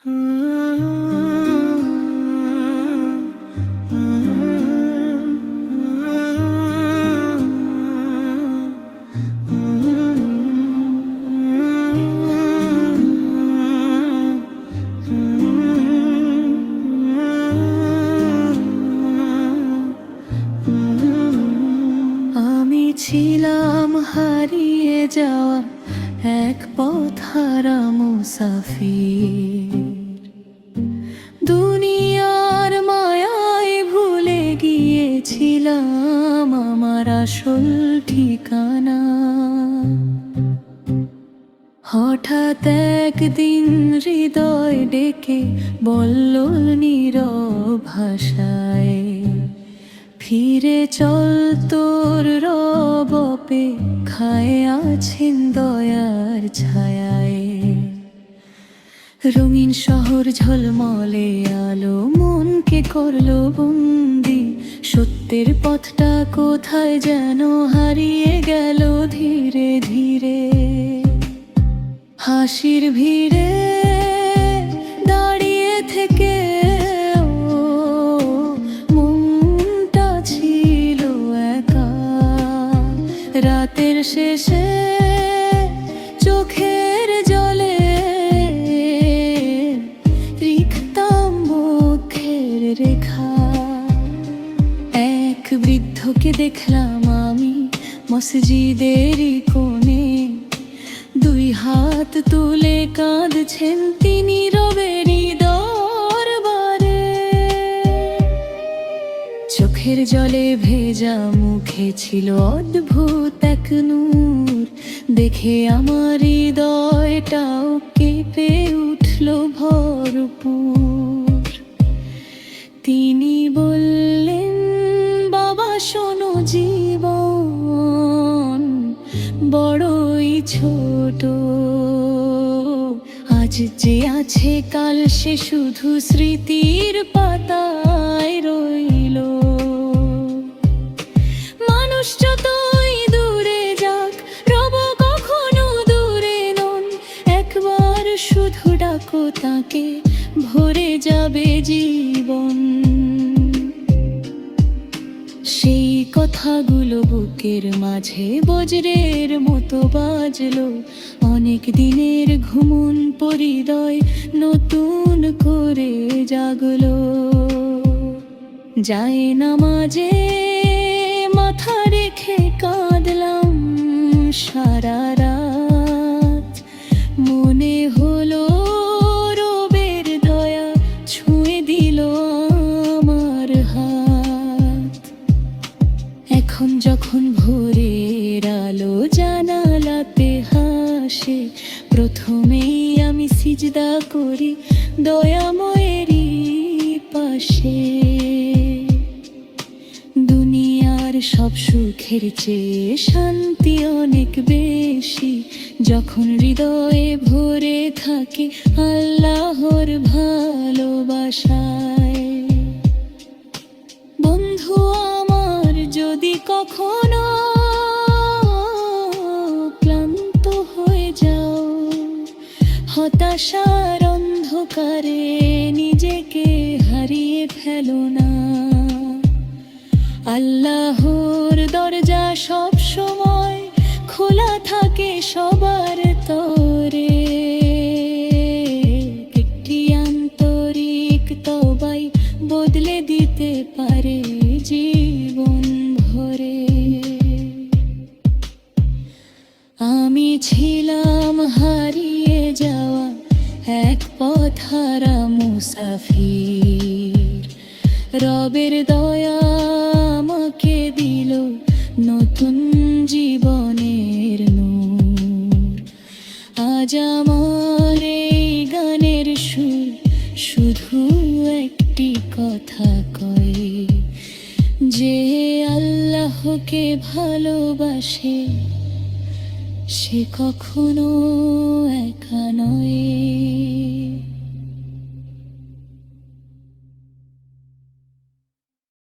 আমি ছিলাম হারিয়ে যাওয়া এক পথহারা মুসাফির, দুনিয়ার মায়ায় ভুলে গিয়েছিলাম আমার আসল ঠিকানা। হঠাৎ একদিন হৃদয় ডেকে বলল নীরব ভাষায়, ফিরে চল তোর রব অপেক্ষায় আছেন দয়ার ছায়ায়। রঙিন শহর ঝলমলে আলো মনকে করলো বন্দি, সত্যের পথটা কোথায় যেন হারিয়ে গেল ধীরে ধীরে। হাসির ভিড়ে দাঁড়িয়ে থেকে মনটা ছিল একা। রাতের শেষে চোখের জলে লিখতাম মুখের রেখা। এক বৃদ্ধকে দেখলাম আমি মসজিদেরই কোণে, দুই হাত তুলে কাঁদছেন তিনি রবেরই দরবারে। চোখের জলে ভেজা মুখে ছিল অদ্ভুত এক নূর, দেখে আমার হৃদয়টাও কেঁপে উঠল ভরপুর। তিনি বললেন, বাবা শোনো, জীবন বড়ই ছোট, আজ যে আছে কাল সে শুধু স্মৃতির পাতায় রইল। মানুষ যতই দূরে যাক রব কখনো দূরে নন, একবার শুধু ডাকো তাকে ভরে যাবে জীবন। সেই কথাগুলো বুকের মাঝে বজ্রের মতো বাজলো, অনেক দিনের ঘুমন পরিদয় নতুন করে জাগলো। যায় নামাজে মাথা রেখে কাঁদলাম সারা রাত, মনে হলো রবের দয়া ছুঁয়ে দিল আমার হাত। এখন যখন ভোরের আলো জানালাতে হাসে, প্রথমেই আমি সিজদা করি দয়াময়েরই পাশে। দুনিয়ার সব সুখের চেয়ে শান্তি অনেক বেশি, যখন হৃদয়ে ভরে থাকে আল্লাহর ভালোবাসায়। বন্ধু আমার, যদি কখনো ক্লান্ত হয়ে যাও, হতাশার অন্ধকারে নিজেকে হারিয়ে ফেলো না। আল্লাহর দরজা সব সময় খোলা থাকে সবার তরে। একটি আন্তরিক তওবাই বদলে দিতে পারে জীবন ভরে। আমি ছিলাম হারিয়ে যাওয়া এক পথহারা মুসাফির, রবের দয়া আমাকে দিল নতুন জীবনের নূর। আজ আমার এই গানের সুর শুধু একটি কথা কয়, যে আল্লাহকে ভালোবাসে সে কখনো একা নয়।